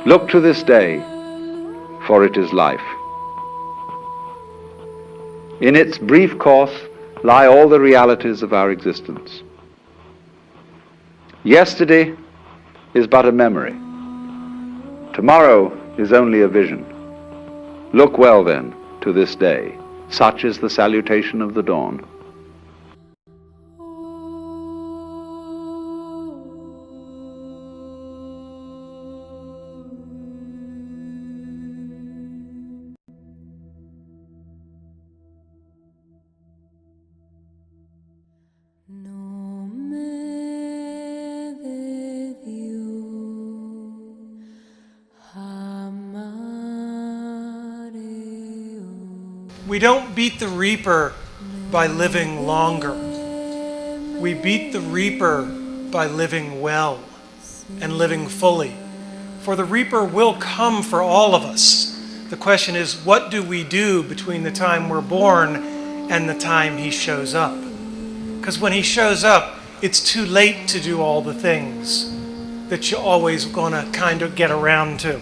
Look to this day, for it is life. In its brief course lie all the realities of our existence. Yesterday is but a memory. Tomorrow is only a vision. Look well then to this day. Such is the salutation of the dawn. We don't beat the reaper by living longer. We beat the reaper by living well and living fully. For the reaper will come for all of us. The question is, what do we do between the time we're born and the time he shows up? Because when he shows up, it's too late to do all the things that you're always gonna kind of get around to.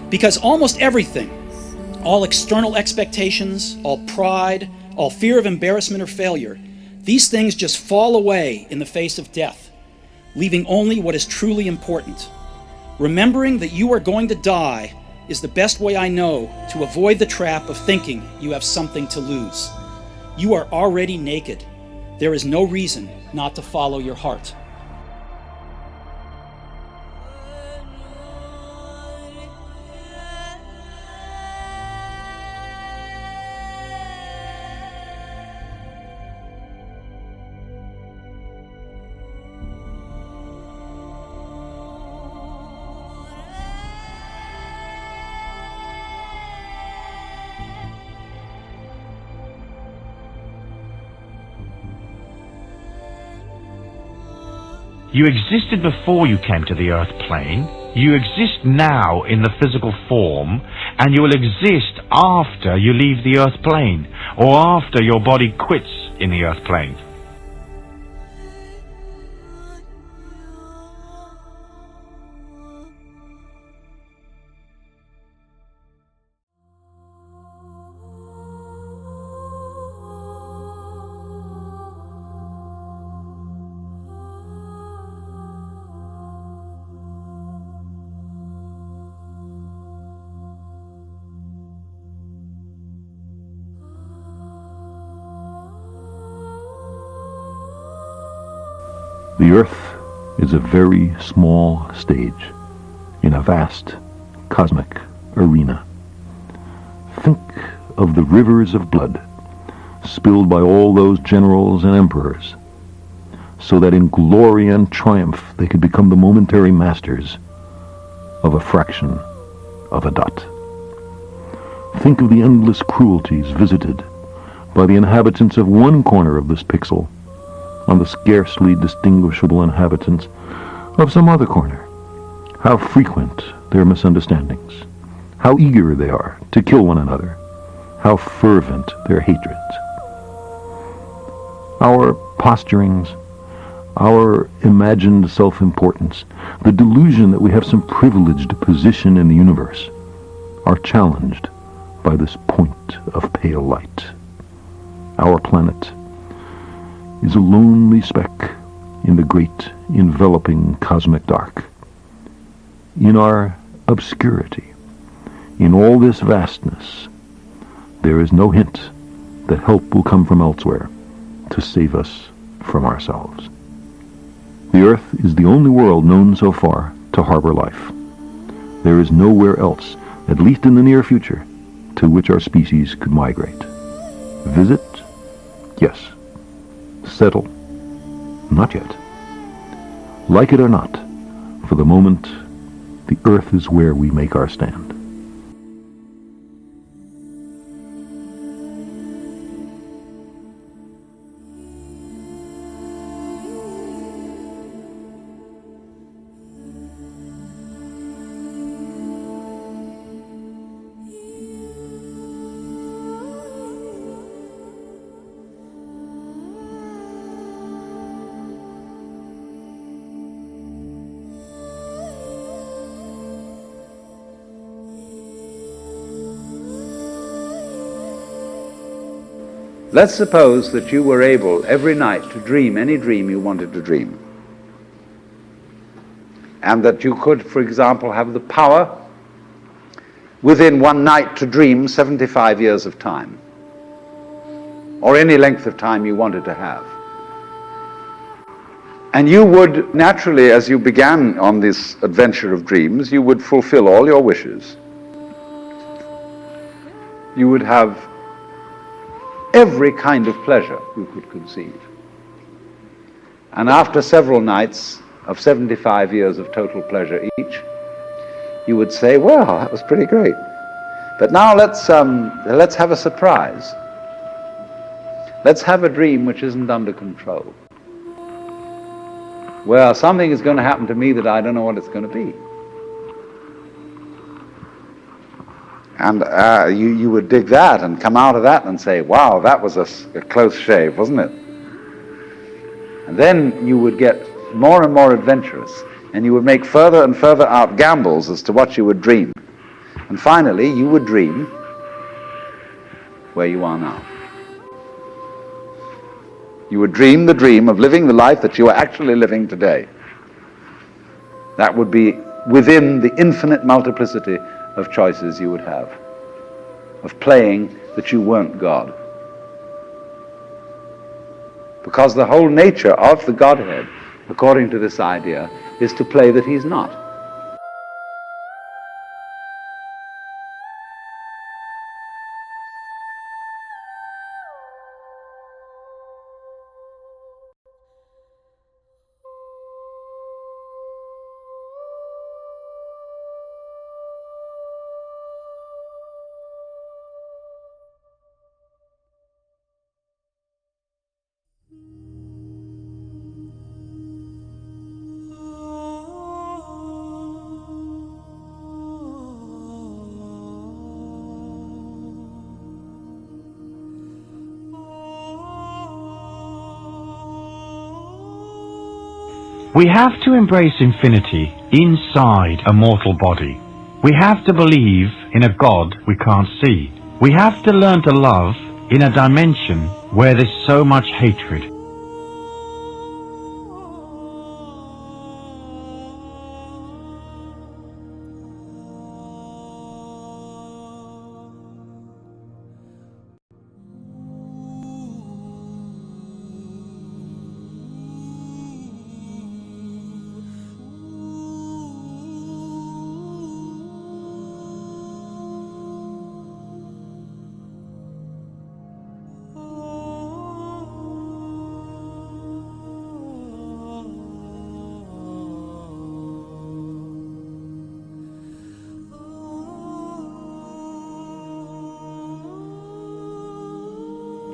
Because almost everything, all external expectations, all pride, all fear of embarrassment or failure, these things just fall away in the face of death, leaving only what is truly important. Remembering that you are going to die is the best way I know to avoid the trap of thinking you have something to lose. You are already naked. There is no reason not to follow your heart. You existed before you came to the earth plane, you exist now in the physical form, and you will exist after you leave the earth plane, or after your body quits in the earth plane. The earth is a very small stage in a vast cosmic arena. Think of the rivers of blood spilled by all those generals and emperors, so that in glory and triumph they could become the momentary masters of a fraction of a dot. Think of the endless cruelties visited by the inhabitants of one corner of this pixel on the scarcely distinguishable inhabitants of some other corner. How frequent their misunderstandings, how eager they are to kill one another, how fervent their hatreds. Our posturings, our imagined self-importance, the delusion that we have some privileged position in the universe, are challenged by this point of pale light. Our planet is a lonely speck in the great enveloping cosmic dark. In our obscurity, In all this vastness, there is no hint that help will come from elsewhere to save us from ourselves. The earth is the only world known so far to harbor life. There is nowhere else, at least in the near future, to which our species could migrate. Visit? Yes. Settle? Not yet. Like it or not, for the moment, the earth is where we make our stand. Let's suppose that you were able every night to dream any dream you wanted to dream. And that you could, for example, have the power within one night to dream 75 years of time, or any length of time you wanted to have. And you would naturally, as you began on this adventure of dreams, you would fulfill all your wishes. You would have every kind of pleasure you could conceive. And after several nights of 75 years of total pleasure each, you would say, well, that was pretty great. But now let's have a surprise. Let's have a dream which isn't under control. Well, something is going to happen to me that I don't know what it's going to be. And you would dig that and come out of that and say, wow, that was a close shave, wasn't it? And then you would get more and more adventurous, and you would make further and further out gambles as to what you would dream. And finally, you would dream where you are now. You would dream the dream of living the life that you are actually living today. That would be within the infinite multiplicity of choices you would have, of playing that you weren't God. Because the whole nature of the Godhead, according to this idea, is to play that he's not. We have to embrace infinity inside a mortal body. We have to believe in a God we can't see. We have to learn to love in a dimension where there's so much hatred.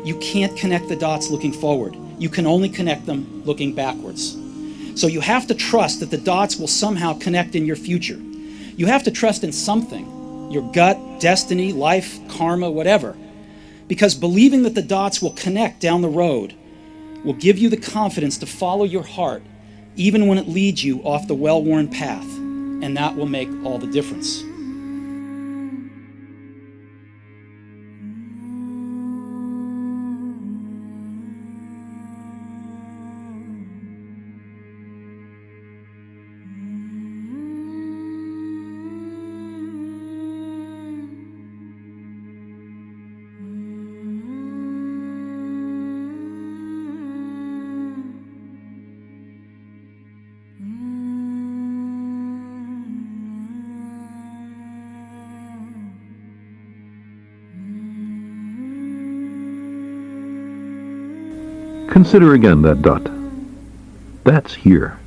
You can't connect the dots looking forward. You can only connect them looking backwards. So you have to trust that the dots will somehow connect in your future. You have to trust in something, your gut, destiny, life, karma, whatever. Because believing that the dots will connect down the road will give you the confidence to follow your heart, even when it leads you off the well-worn path. And that will make all the difference. Consider again that dot. That's here.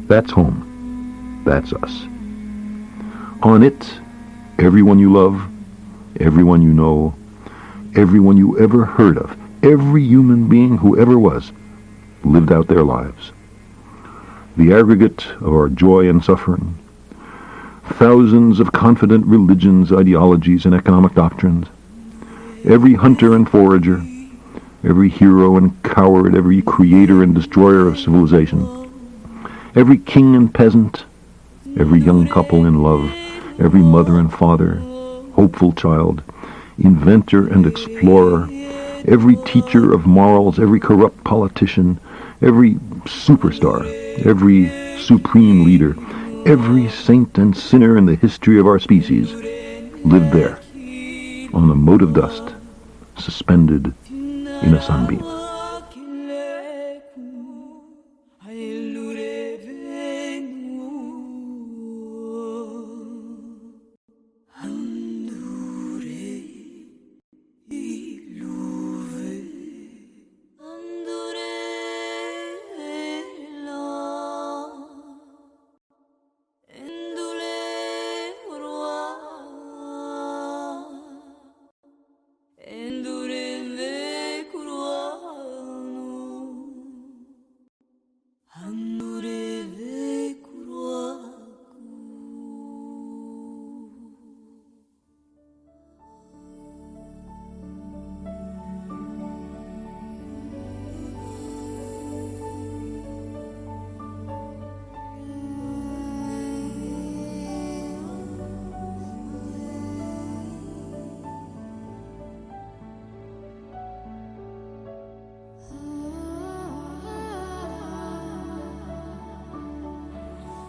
That's home. That's us. On it, everyone you love, everyone you know, everyone you ever heard of, every human being who ever was, lived out their lives. The aggregate of our joy and suffering, thousands of confident religions, ideologies, and economic doctrines, every hunter and forager, every hero and coward, every creator and destroyer of civilization, every king and peasant, every young couple in love, every mother and father, hopeful child, inventor and explorer, every teacher of morals, every corrupt politician, every superstar, every supreme leader, every saint and sinner in the history of our species lived there, on a mote of dust, suspended in a sunbeam.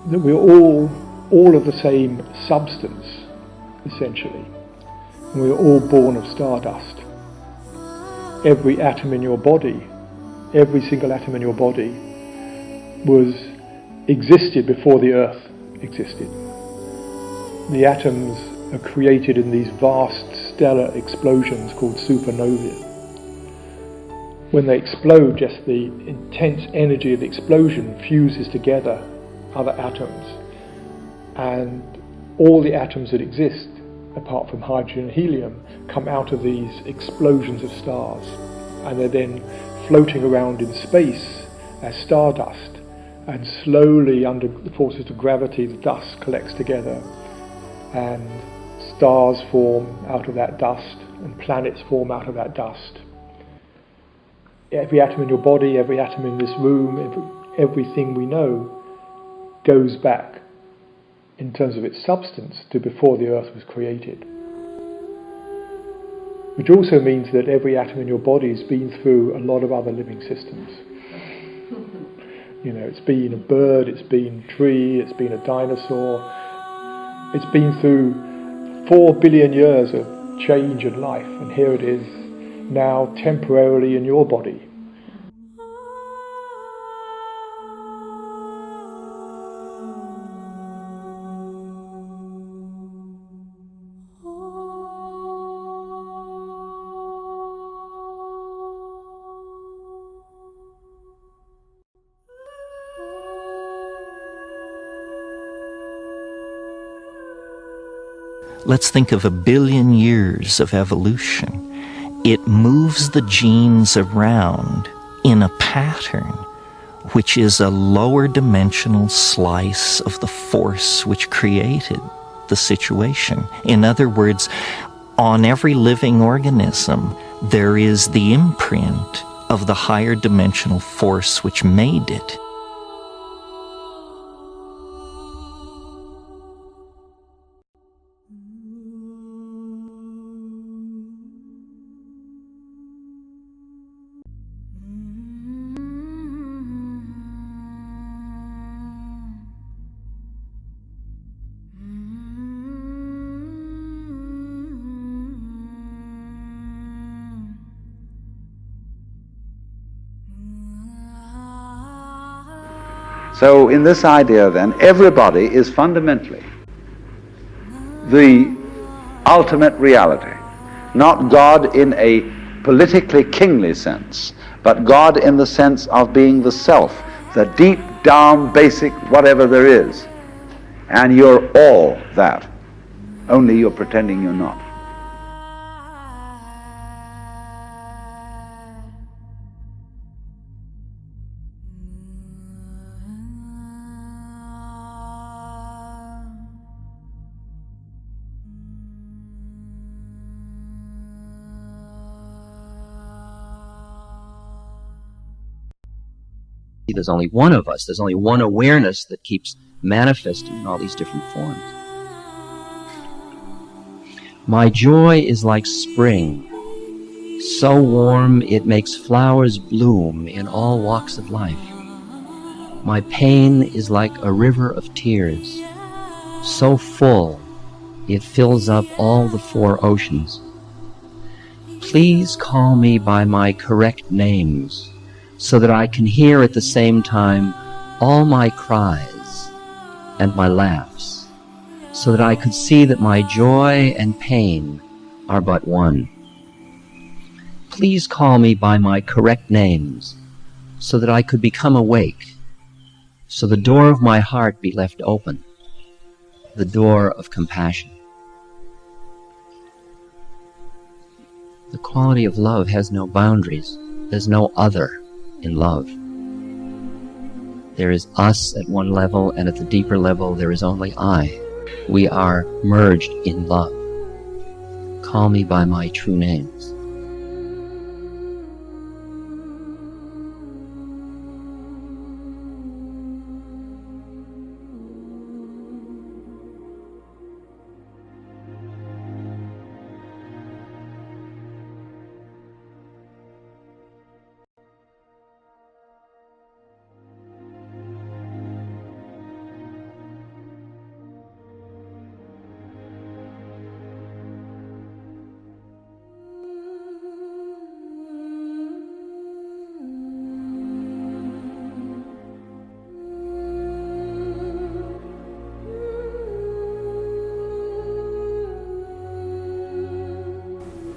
That we're all of the same substance, essentially. And we're all born of stardust. Every atom in your body, every single atom in your body existed before the earth existed. The atoms are created in these vast stellar explosions called supernovae. When they explode, just the intense energy of the explosion fuses together other atoms, and all the atoms that exist, apart from hydrogen and helium, come out of these explosions of stars, and they're then floating around in space as stardust, and slowly, under the forces of gravity, the dust collects together, and stars form out of that dust, and planets form out of that dust. Every atom in your body, every atom in this room, everything we know goes back, in terms of its substance, to before the earth was created. Which also means that every atom in your body has been through a lot of other living systems. You know, it's been a bird, it's been a tree, it's been a dinosaur. It's been through 4 billion years of change and life, and here it is now temporarily in your body. Let's think of 1 billion years of evolution. It moves the genes around in a pattern which is a lower dimensional slice of the force which created the situation. In other words, on every living organism, there is the imprint of the higher dimensional force which made it. So in this idea then, everybody is fundamentally the ultimate reality, not God in a politically kingly sense, but God in the sense of being the self, the deep down basic whatever there is. And you're all that, only you're pretending you're not. There's only one of us. There's only one awareness that keeps manifesting in all these different forms. My joy is like spring, so warm it makes flowers bloom in all walks of life. My pain is like a river of tears, so full it fills up all the four oceans. Please call me by my correct names, so that I can hear at the same time all my cries and my laughs, so that I could see that my joy and pain are but one. Please call me by my correct names, so that I could become awake, so the door of my heart be left open, the door of compassion. The quality of love has no boundaries. There's no other in love. There is us at one level, and at the deeper level there is only I. We are merged in love. Call me by my true names.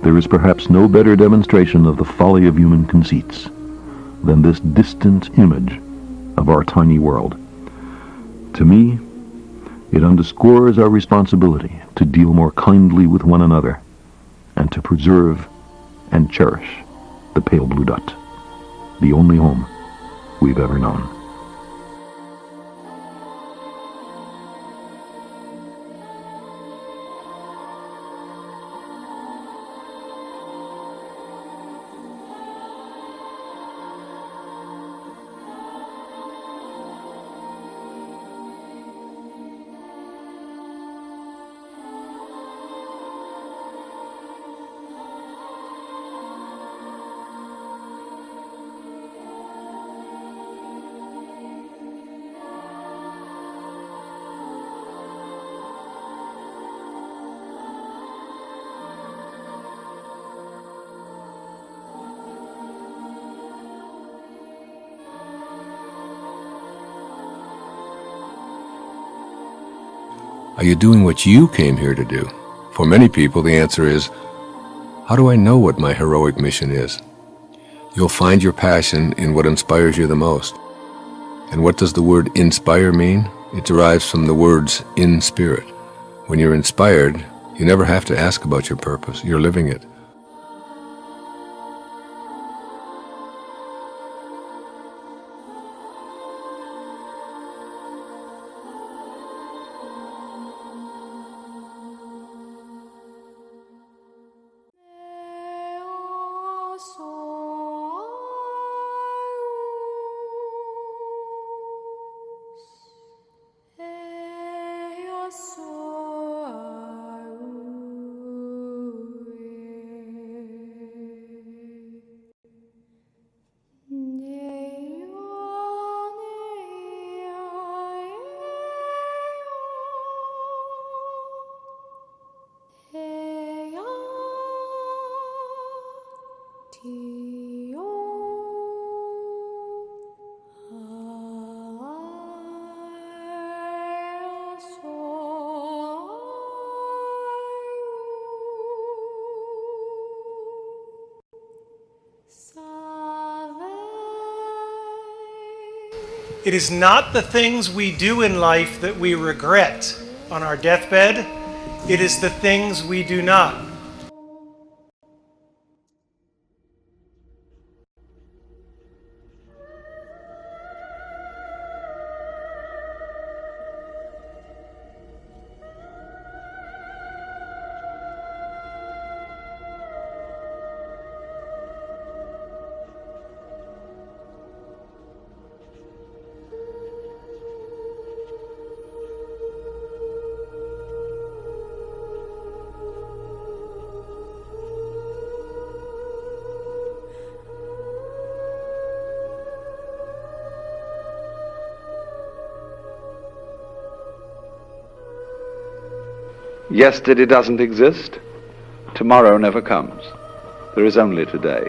There is perhaps no better demonstration of the folly of human conceits than this distant image of our tiny world. To me, it underscores our responsibility to deal more kindly with one another and to preserve and cherish the pale blue dot, the only home we've ever known. Are you doing what you came here to do? For many people, the answer is, how do I know what my heroic mission is? You'll find your passion in what inspires you the most. And what does the word inspire mean? It derives from the words in spirit. When you're inspired, you never have to ask about your purpose. You're living it. It is not the things we do in life that we regret on our deathbed. It is the things we do not. Yesterday doesn't exist. Tomorrow never comes. There is only today.